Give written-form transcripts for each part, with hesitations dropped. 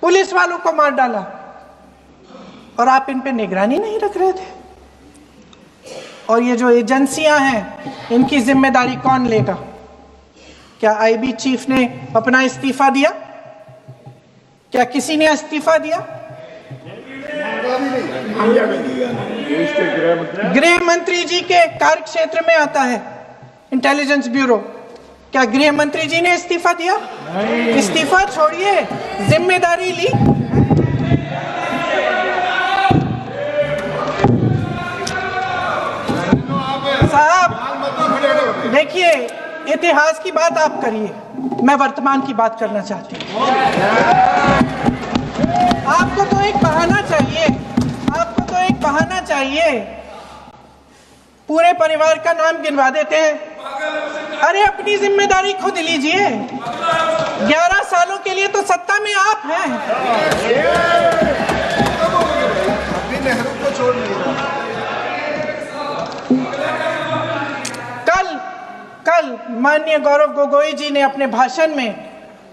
Police वालों को मार डाला, और आप इन पे निगरानी नहीं रख रहे थे। और ये जो एजेंसियां हैं, इनकी जिम्मेदारी कौन लेगा? क्या आईबी चीफ ने अपना इस्तीफा दिया? क्या किसी ने इस्तीफा दिया? गृह मंत्री जी के कार्य क्षेत्र में आता है इंटेलिजेंस ब्यूरो। क्या गृह मंत्री जी ने इस्तीफा दिया? इस्तीफा छोड़िए, जिम्मेदारी ली। साहब देखिए, इतिहास की बात आप करिए, मैं वर्तमान की बात करना चाहती हूँ। आपको तो एक बहाना चाहिए, आपको तो एक बहाना चाहिए। पूरे परिवार का नाम गिनवा देते हैं। अरे अपनी जिम्मेदारी खुद लीजिए। 11 सालों के लिए तो सत्ता में आप हैं। अभी नेहरू को छोड़ नहीं रहा। कल माननीय गौरव गोगोई जी ने अपने भाषण में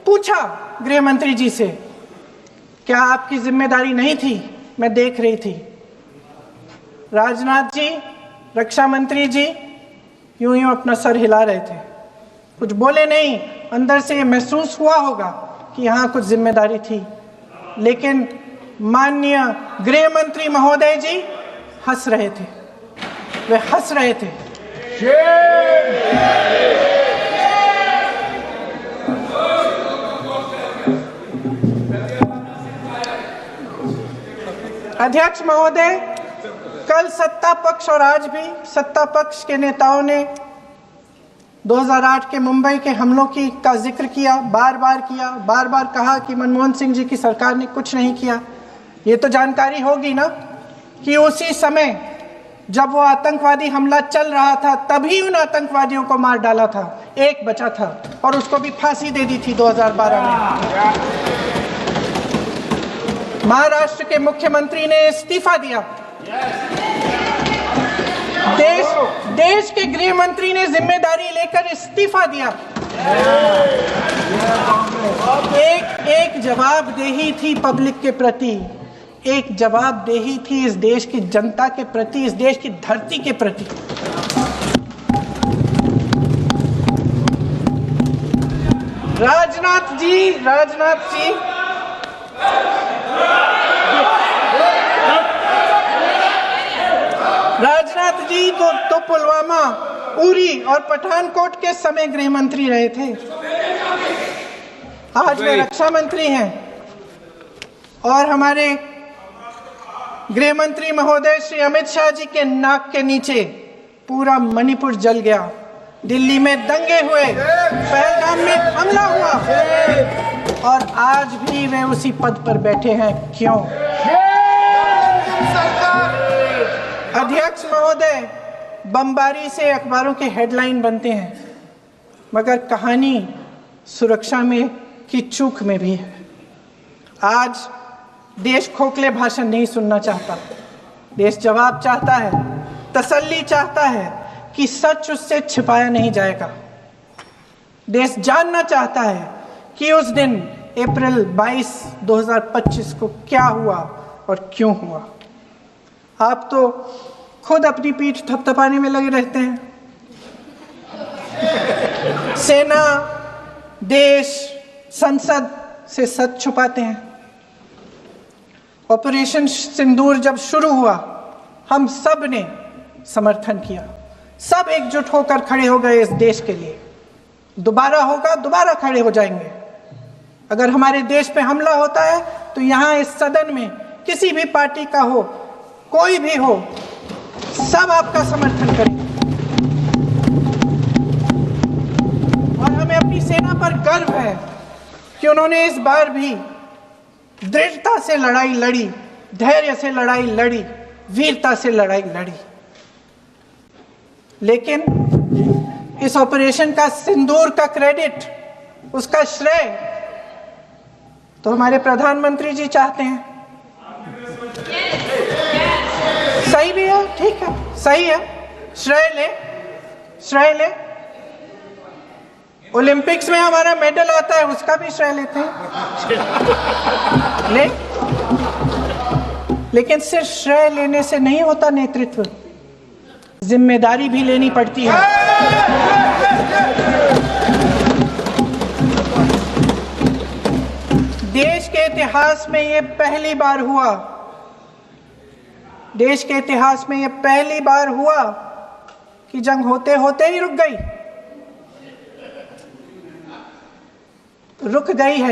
पूछा गृह मंत्री जी से, क्या आपकी जिम्मेदारी नहीं थी? मैं देख रही थी। राजनाथ जी, रक्षा मंत्री जी यूं यूं अपना सर हिला रहे थे, कुछ बोले नहीं। अंदर से ये महसूस हुआ होगा कि यहाँ कुछ जिम्मेदारी थी, लेकिन माननीय गृह मंत्री महोदय जी हंस रहे थे, वे हंस रहे थे। अध्यक्ष महोदय, कल सत्ता पक्ष और आज भी सत्ता पक्ष के नेताओं ने 2008 के मुंबई के हमलों का जिक्र किया, बार बार कहा कि मनमोहन सिंह जी की सरकार ने कुछ नहीं किया। ये तो जानकारी होगी ना कि उसी समय जब वो आतंकवादी हमला चल रहा था, तभी उन आतंकवादियों को मार डाला था। एक बचा था और उसको भी फांसी दे दी थी 2012 में। महाराष्ट्र के मुख्यमंत्री ने इस्तीफा दिया। देश के गृह मंत्री ने जिम्मेदारी लेकर इस्तीफा दिया। एक जवाबदेही थी पब्लिक के प्रति, एक जवाबदेही थी इस देश की जनता के प्रति, इस देश की धरती के प्रति। राजनाथ जी तो पुलवामा, उरी और पठानकोट के समय गृह मंत्री रहे थे। आज वे रक्षा मंत्री हैं और हमारे गृह मंत्री महोदय श्री अमित शाह जी के नाक के नीचे पूरा मणिपुर जल गया, दिल्ली में दंगे हुए, पहलगाम में हमला हुआ, और आज भी वे उसी पद पर बैठे हैं। क्यों? अध्यक्ष महोदय, बमबारी से अखबारों के हेडलाइन बनते हैं, मगर कहानी सुरक्षा में की चूक में भी है। आज देश खोखले भाषण नहीं सुनना चाहता, देश जवाब चाहता है, तसल्ली चाहता है कि सच उससे छिपाया नहीं जाएगा। देश जानना चाहता है कि उस दिन अप्रैल 22, 2025 को क्या हुआ और क्यों हुआ। आप तो खुद अपनी पीठ थपथपाने में लगे रहते हैं। सेना, देश, संसद से सच छुपाते हैं। ऑपरेशन सिंदूर जब शुरू हुआ, हम सब ने समर्थन किया, सब एकजुट होकर खड़े हो गए इस देश के लिए। दोबारा होगा, दोबारा खड़े हो जाएंगे। अगर हमारे देश पे हमला होता है तो यहाँ इस सदन में किसी भी पार्टी का हो, कोई भी हो, सब आपका समर्थन करेंगे। और हमें अपनी सेना पर गर्व है कि उन्होंने इस बार भी दृढ़ता से लड़ाई लड़ी, धैर्य से लड़ाई लड़ी, वीरता से लड़ाई लड़ी। लेकिन इस ऑपरेशन का सिंदूर का क्रेडिट, उसका श्रेय तो हमारे प्रधानमंत्री जी चाहते हैं। सही भी है, ठीक है, सही है, श्रेय ले। ओलंपिक्स में हमारा मेडल आता है, उसका भी श्रेय लेते हैं। लेकिन सिर्फ श्रेय लेने से नहीं होता नेतृत्व, जिम्मेदारी भी लेनी पड़ती है। देश के इतिहास में ये पहली बार हुआ, देश के इतिहास में ये पहली बार हुआ कि जंग होते होते ही रुक गई है।